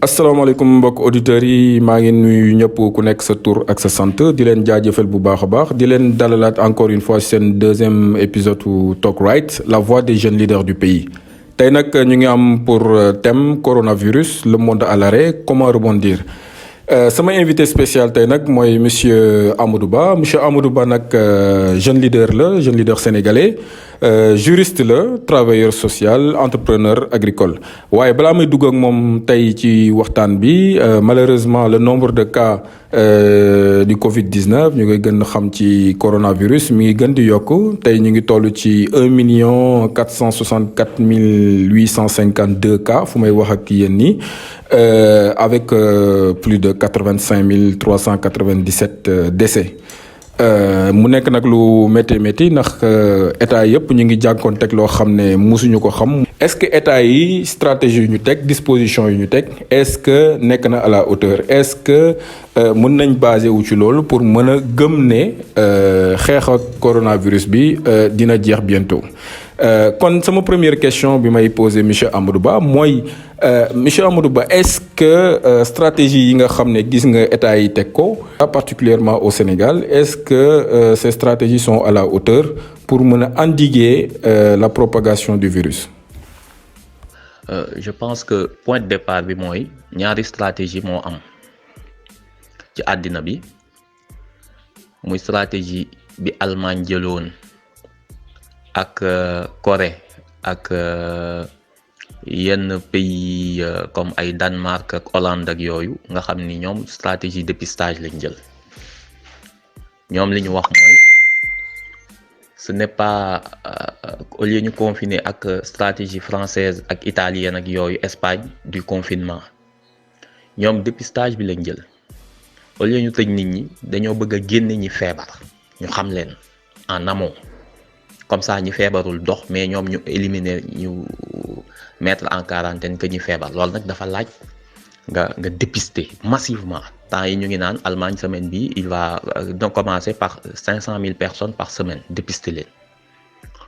asalaamaaleykum mbokk auditeurs yi maa ngi nuyu ñëpp ku nekk sa tur ak sa sant di leen jaajëfal bu baax a baax di leen dalalaat encore une fois seen deuxième épisode u Talk Right la voix des jeunes leaders du pays tey nag ñu ngi am pour thème coronavirus le monde à l'arrêt comment rebondir sama invité spécial tey nag mooy monsieur Amadou Ba monsieur Amadou Ba nag jeune leader sénégalais juriste la travailleur social entrepreneur agricole waaye balaa may dugg ak moom tey ci waxtaan bi malheureusement le nombre de cas du Covid-19 ñu koy gën xam ci coronavirus mi ngi gën di yokk tey ñu ngi toll ci 1 464 852 cas fu may wax ak yéen nii avec plus de 85 397 décès. mu nekk nag lu métti ndax état yëpp ñu ngi jànkoonteeg loo xam ne musuñu ko xam. est-ce que état yi stratégie yu ñu teg disposition yu ñu teg est-ce que nekk na à la hauteur est-ce que mën nañ basé wu ci loolu pour mën a gëm ne xeex ak coronavirus bi dina jeex bientôt. kon sama première question bi may poser monsieur Amadou Ba mooy monsieur Amadou Ba est-ce que stratégie yi nga xam ne gis nga état yi teg ko particulièrement au Sénégal est-ce que ces stratégies sont à la hauteur pour mën a endiguer la propagation du virus. Je pense que point de départ bi mooy ñaari stratégie moo am ci àddina bi muy stratégie bi Allemagne jëloon ak Corée ak yenn pays comme ay Danemark ak Hollande ak yooyu nga xam ni ñoom stratégie dépistage lañ jël ñoom li ñu wax mooy ce n'est pas au lieu ñu confiner ak stratégie française ak italienne ak yooyu Espagne du confinement ñoom dépistage bi lañ jël au lieu ñu tëj nit ñi dañoo bëgg a génne ñi feebar ñu xam leen en amont comme ça ñi feebarul dox mais ñoom ñu éliminer ñu mettre en quarantaine que ñi feebar loolu nag dafa laaj nga dépister massivement temps yi ñu ngi naan Allemagne semaine bi il va donc commencer par 500 000 personnes par semaine dépister leen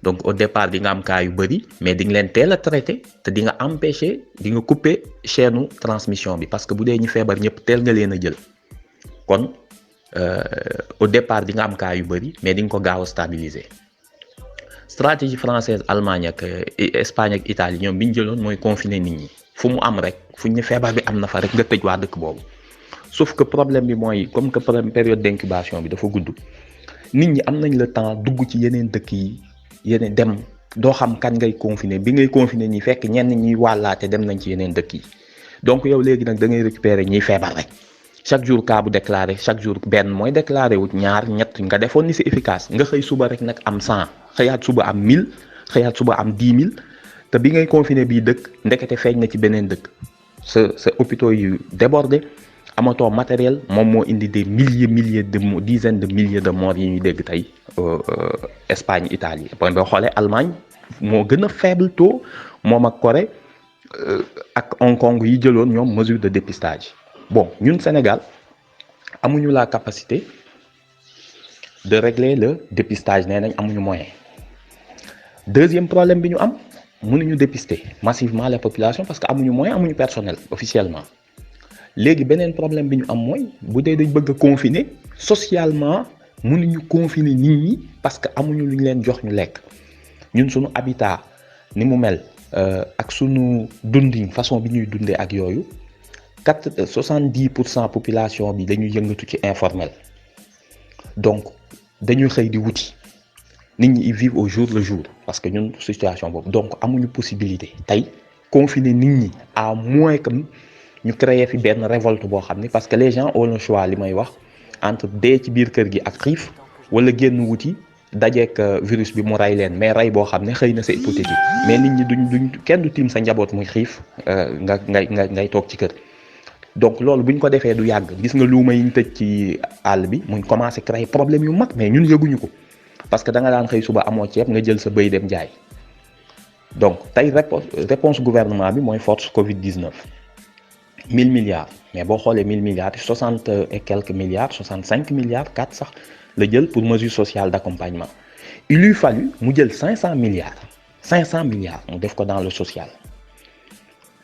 donc au départ di nga am cas yu bëri mais di nga leen teel a traité te di nga empêcher di nga couper chaîne transmission bi parce que bu dee ñi feebar ñëpp teel nga leen a jël kon au départ di nga am cas yu bëri mais di nga ko gaaw a stabiliser. Stratégie française Allemagne ak Espagne ak Italie ñoom bi ñu jëloon mooy confiner nit ñi fu mu am rek fu ñu feebar bi am na fa rek nga tëj waa dëkk boobu sauf que problème bi mooy comme que période d'incubation bi dafa gudd nit ñi am nañ le temps dugg ci yeneen dëkk yi yeneen dem doo xam kan ngay confiner bi ngay confiner ñi fekk ñenn ñuy wàllaate dem nañ ci yeneen dëkk yi donc yow léegi nag da ngay récupérer ñiy feebar rek chaque jour cas bu déclaré chaque jour benn mooy déclaré wut ñaar ñett nga defoon ni c'est efficace nga xëy suba rek nag am 100 xëyaat suba am 1000 xëyaat suba am 10 000 te bi ngay confiné bii dëkk ndekete feeñ na ci beneen dëkk sa hôpitaux yu débordé amatoo matériel moom moo indi des milliers de dizaines de milliers de morts yi ñuy dégg tey Espagne Italie boo xoolee Allemagne moo gën a faible taux moom ak Corée ak Hong Kong yi jëloon ñoom mesure de dépistage bon ñun Sénégal amuñu la capacité de régler le dépistage nee nañ amuñu moyen. Deuxième problème bi ñu am mënuñu dépister massivement la population parce que amuñu moyen amuñu personnel officiellement léegi beneen problème bi ñu am mooy bu dee dañ bëgg a confiner socialement mënuñu confiner nit ñi parce que amuñu lu ñu leen jox ñu lekk ñun suñu habitat ni mu mel ak suñu dundin façon bi ñuy dundee ak yooyu 70% population bi dañuy yëngatu ci informel donc dañuy xëy di wuti. nit ñi ils vivent au jour le jour parce que ñun situation boobu donc amuñu possibilité tey confiner nit ñi à moins que ñu créer fi benn révolte boo xam ne parce que les gens ont le choix li may wax entre dee ci biir kër gi ak xiif wala génn wuti dajeek virus bi mu rey leen mais rey boo xam ne xëy na c'est hypothétique mais nit ñi duñ kenn du tiim sa njaboot muy xiif ngay toog ci kër donc loolu bu ñu ko defee du yàgg gis nga luuma yi ñu tëj ci àll bi muñ commencé créer problème yu mag mais ñun yëguñu ko. parce que da nga daan xëy suba amoo ceeb nga jël sa bëy dem jaay donc tey réponse gouvernement bi mooy force Covid-19 1000 milliards mais boo xoolee 1000 milliards 60 et quelques milliards 65 milliards 4 sax la jël pour mesure sociale d'accompagnement il lui fallu mu jël 500 milliards mu def ko dans le social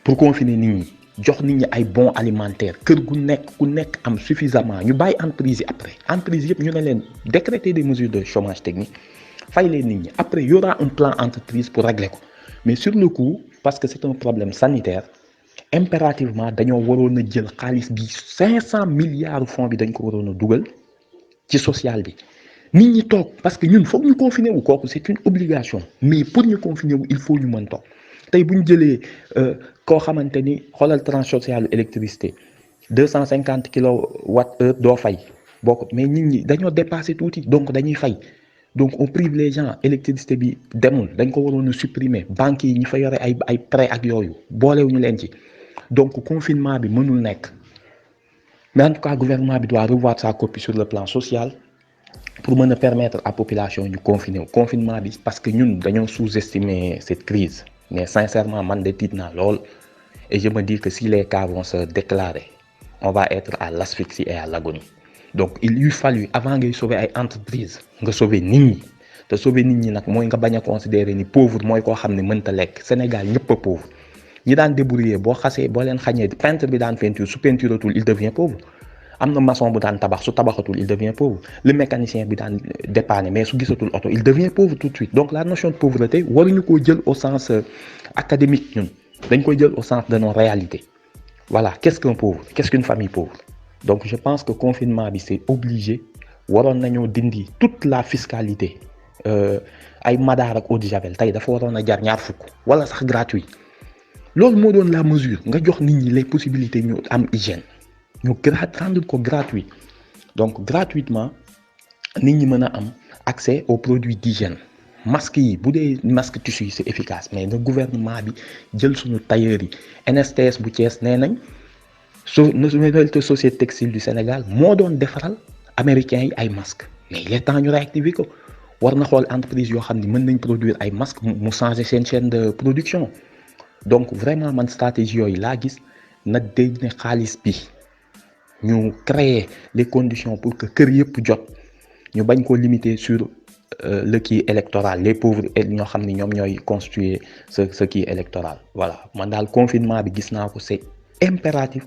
pour confiner nit ñi jox nit ñi ay bons alimentaires kër gu nekk ku nekk am suffisamment ñu bàyyi entreprise yi après entreprise yëpp ñu ne leen décréter des mesures de chômage technique fay leen nit ñi après y aura un plan entreprise pour régler ko mais sur le coup parce que c'est un problème sanitaire impérativement dañoo waroon a jël xaalis bi 500 milliards fonds bi dañ ko waroon a dugal ci social bi nit ñi toog parce que ñun foog ñu confiner wu kooku c'est une obligation mais pour ñu confiner wu il faut ñu mën toog tey bu ñu jëlee koo xamante ni xoolal tranche sociale électricité 250 kilowatts heure doo fay boo ko mais nit ñi dañoo dépassé tuuti donc dañuy fay donc on prive les gens électricité bi demul dañ ko waroon a supprimer banques yi ñi fa yore ay prêt ak yooyu boolewuñu leen ci donc confinement bi mënul nekk mais en tout cas gouvernement bi doit revoir sa copie sur le plan social pour mën a permettre à population ñu confiner wu confinement bi parce que ñun dañoo sous-estimer cette crise mais sincèrement man de tiit naa lool et je me dis que si les cas vont se déclarer on va être à l'asphyxie et à l'agonie donc il lui fallu avant ngay sauver ay entreprise nga sauver nit ñi te sauver nit ñi nag mooy nga bañ a considérer ni pauvre mooy koo xam ne mënta lekk Sénégal ñëpp a pauvre ñi daan débrouiller boo xasee boo leen xañee peintre bi daan peinture su peinturatul il devient pauvre am na maçon bu daan tabax su tabaxatul il devient pauvre le mécanicien bi daan dépanner mais su gisatul oto il devient pauvre tout de suite donc la notion de pauvreté waruñu koo jël au sens académique ñun dañ koy jël au sens de nos réalités voilà qu'est-ce qu'un pauvre qu'est-ce qu'une famille pauvre donc je pense que confinement bi c'est obligé waroon nañoo dindi toute la fiscalité ay madaar ak eau de javel tey dafa waroon a jar ñaar fukk wala sax gratuit loolu moo doon la mesure nga jox nit ñi les possibilités ñu am hygiène ñu rendre ko gratuit donc gratuitement nit ñi mën a am accès aux produits d'hygiène masque yi bu dee masque tissu yi c'est efficace mais le gouvernement bi jël suñu tailleurs yi NSTS bu Thiès nee nañ société textile du Sénégal moo doon defaral américains yi ay masques mais il est temps ñu réactiver ko war na xool entreprise yoo xam ni mën nañ produire ay masques mu changer seen chaîne de production donc vraiment man stratégie yooyu laa gis na day ne xaalis bi ñu créer les conditions pour que kër yëpp jot ñu bañ koo limiter sur le kii électoral les pauvres et ñoo xam ni ñoom ñooy constituer ce kii électoral voilà man daal confinement bi gis naa ko c'est impératif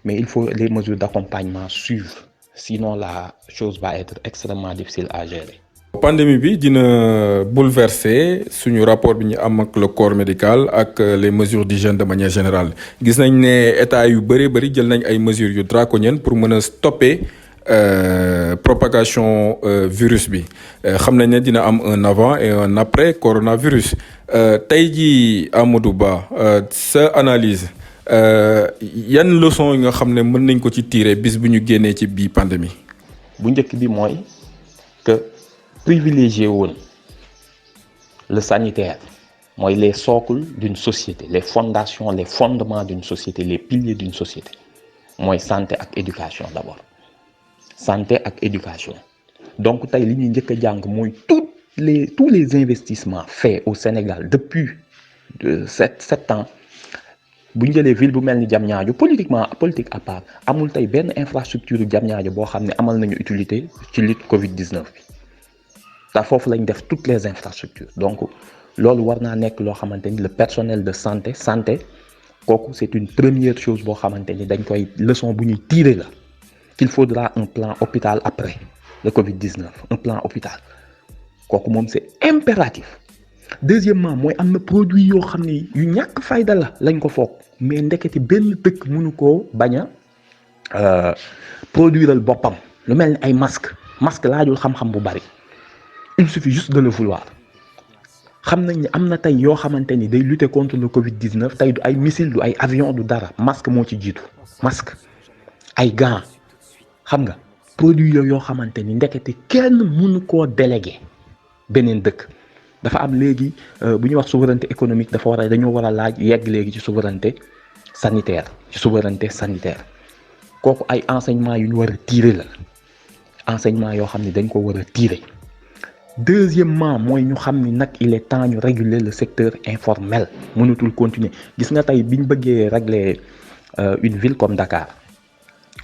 mais il faut les mesures d'accompagnement suivre sinon la chose va être extrêmement difficile à gérer. pandémie bi dina bouleverser suñu rapport bi ñu am ak le corps médical ak les mesures d'hygiène de manière générale gis nañ ne état yu bëri jël nañ ay mesures yu draconiennes pour mën a stopper propagation virus bi xam nañ ne dina am un avant et un après coronavirus tey jii Amadou Ba sa analyse yan leçon yi nga xam ne mën nañ ko ci tirer bis bu ñu génnee ci bii pandémie. bu njëkk bi mooy que privilégier woon le sanitaire mooy les socles d'une société les fondations les fondements d'une société les piliers d'une société mooy santé ak éducation d'abord santé ak éducation donc tey li ñuy njëkk a jàng mooy tous les investissements faits au Sénégal depuis 7 ans bu ñu jëlee ville bu mel ni Diamniadio politique à part amul tey benn infrastructure Diamniadio boo xam ne amal nañu utilité ci lutte Covid-19 bi te foofu lañ def toutes les infrastructures donc loolu war naa nekk loo xamante ni le personnel de santé kooku c'est une première chose boo xamante ni dañ koy leçon bu ñuy tirer la qu'il faudra un plan hôpital après le Covid-19 un plan hôpital kooku moom c'est impératif. Deuxièmement mooy am na produit yoo xam ne yu ñàkk fayda la lañ ko foog mais ndeketi benn dëkk mënu koo bañ a produiral boppam lu mel ni ay masque laajul xam-xam bu bari il suffit juste de le vouloir xam nañ ne am na tey yoo xamante ni day lutter contre le Covid-19 tey du ay missile du ay avion du dara masque moo ci jiitu masque ay gants xam nga produit yoo xamante ni ndeketi kenn mënu koo déléguer beneen dëkk. dafa am léegi bu ñuy wax souveraineté économique dañoo war a laaj yegg léegi ci souveraineté sanitaire kooku ay enseignements yu ñu war a tirer la enseignements yoo xam ne dañ ko war a tirer. Deuxièmement mooy ñu xam ni nag il est temps ñu réguler le secteur informel mënatul continuer gis nga tey bi ñu bëggee régler une ville comme Dakar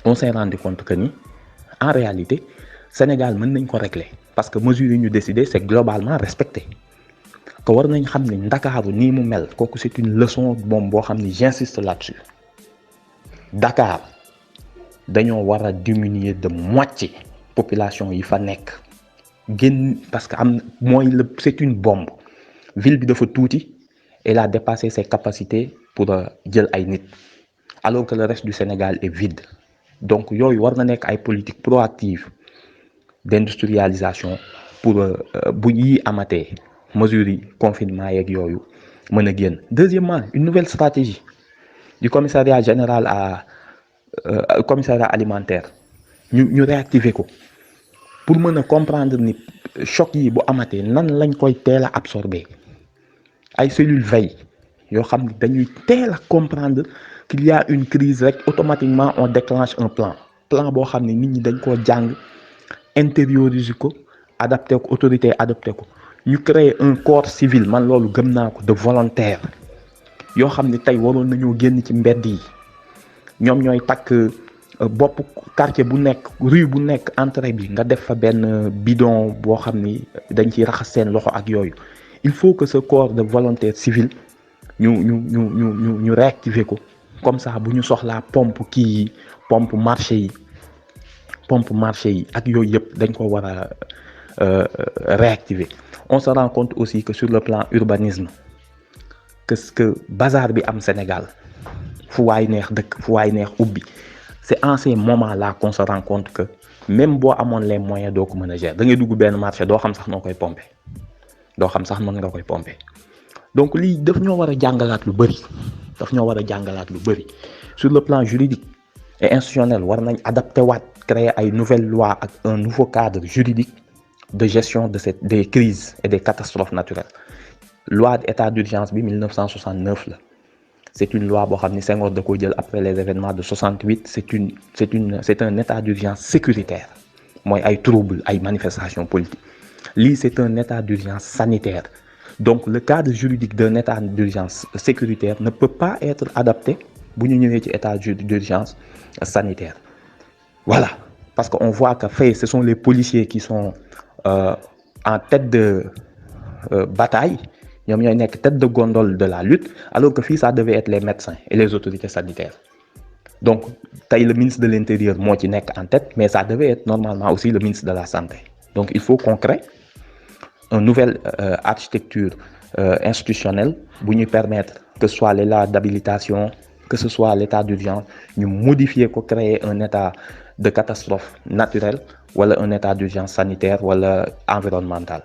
on s'est rendu compte que ni en réalité Sénégal mën nañ ko régler parce que mesures yi ñu décider c'est globalement respecté. que war nañ xam ne Ndakaaru nii mu mel kooku c'est une leçon moom boo xam ni j'insiste là-dessus Dakar dañoo war a diminuer de moitié population yi fa nekk génn parce que c'est une bombe. Ville bi dafa tuuti, elle a dépassé ses capacités pour jël ay nit alors que le reste du Sénégal est vide. Donc yooyu war na nekk ay politique proactive d'industrialisation pour bu yi amatee mesures yi confinement yeeg yooyu mën a génn. Deuxièmement, une nouvelle stratégie du commissariat général à commissariat alimentaire ñu réactiver ko pour mën a comprendre ni choc yi bu amatee nan lañ koy teel a absorber. Ay cellules veille yoo xam ne dañuy teel a comprendre qu'il y a une crise rek automatiquement on déclenche un plan boo xam ne nit ñi dañ koo jàng intérioriser ko adapté ko autorité adapté ko ñu créer un corps civil, man loolu gëm naa ko, de volontaires yoo xam ne tey waroon nañoo génn ci mbedd yi ñoom ñooy takk bopp quartier bu nekk rue bu nekk entrée bi nga def fa benn bidon boo xam ni dañ ciy raxas seen loxo ak yooyu. Il faut que ce corps de volontaires civils ñu réactiver ko comme ça bu ñu soxlaa pompe kii yi pompe marché yi ak yooyu yëpp dañ ko war a réactiver. On se rend compte aussi que sur le plan urbanisme que bazar bi am Sénégal fu waay neex dëkk fu waay neex ubbi, c'est en ces moments-là qu'on se rend compte que même boo amoon les moyens doo ko mën a gérer da ngay dugg benn marché doo xam sax noo koy pomper. doo xam sax mën nga koy pomper. Donc lii daf ñoo war a jàngalaat lu bëri sur le plan juridique et institutionnel. War nañ adapté waat créer ay nouvelles lois ak un nouveau cadre juridique de gestion des crises et des catastrophes naturelles. Loi d'état d'urgence bi 1969 la, c'est une loi boo xam ni Senghor da ko jël après les événements de 68. C'est un état d'urgence sécuritaire, mooy ay troubles ay manifestations politiques. Lii c'est un état d'urgence sanitaire. Donc le cadre juridique d'un état d'urgence sécuritaire ne peut pas être adapté bu ñu ñëwee ci état d'urgence sanitaire. Voilà, parce qu'on voit que ce sont les policiers qui sont en tête de bataille, ñoom ñooy nekk tête de gondole de la lutte, alors que fii ça devait être les médecins et les autorités sanitaires. Donc tey le ministre de l'Intérieur moo ci nekk en tête, mais ça devait être normalement aussi le ministre de la Santé. Donc il faut qu'on crée une nouvelle architecture institutionnelle pour nous permettre que ce soit les lois d'habilitation, que ce soit l'état d'urgence, nous modifier pour créer un état de catastrophe naturelle ou un état d'urgence sanitaire ou environnementale.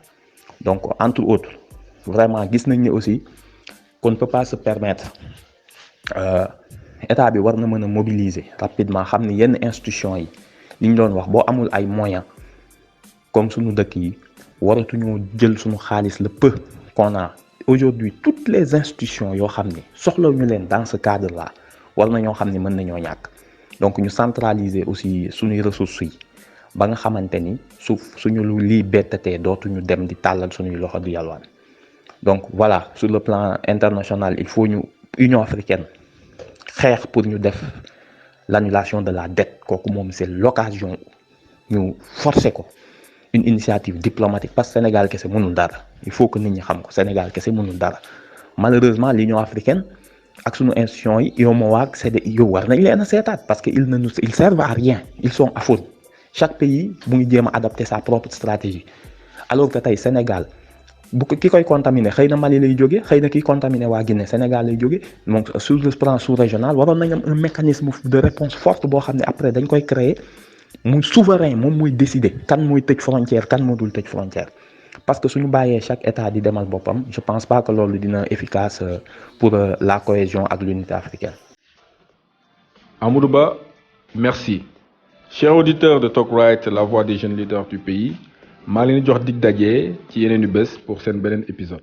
Donc entre autres, vraiment, gis nañ aussi qu'on ne peut pas se permettre état bi war na mën a mobiliser rapidement xam ni yenn institutions yi li ñu doon wax boo amul ay moyens comme suñu dëkk yi waratuñoo jël suñu xaalis le peu qu'on a aujourd'hui. Toutes les institutions yoo xam ni soxlawuñu leen dans ce cadre là war na ñoo xam ni mën nañoo ñàkk. Donc ñu centraliser aussi suñuy ressources yi ba nga xamante ni suñu lu lii bettatee dootuñu dem di tàllal suñuy loxo di yalwaan. Donc voilà, sur le plan international, il faut Union africaine xeex pour ñu def l'annulation de la dette. Kooku moom c'est l'occasion ñu forcer ko une initiative diplomatique, parce que Sénégal kese mënul dara. Il faut que nit ñi xam ko, Sénégal kese mënul dara. Malheureusement l'Union africaine ak suñu institution yi UEMOA yow war nañ leen a seetaat parce que ils servent à rien, ils sont aphones. Chaque pays mu ngi jéem a adapter sa propre stratégie, alors que tey Sénégal bu ki koy contaminé xëy na Mali lay jóge, xëy na kiy contaminé waa Guinée Sénégal lay jóge. Donc sur le plan sous-régional waroon nañ am un mécanisme de réponse forte boo xam ne après dañ koy créer muy souverain, moom muy décider kan mooy tëj frontière kan moo dul tëj frontière. Parce que suñu bàyyee chaque état di demal boppam, je pense pas que loolu dina efficace pour la cohésion ak l'unité africaine. Amadou Ba, merci. Chers auditeurs de Talk Right, la voix des jeunes leaders du pays, maa leen jox dig daje ci yeneen yu bés pour seen beneen épisode.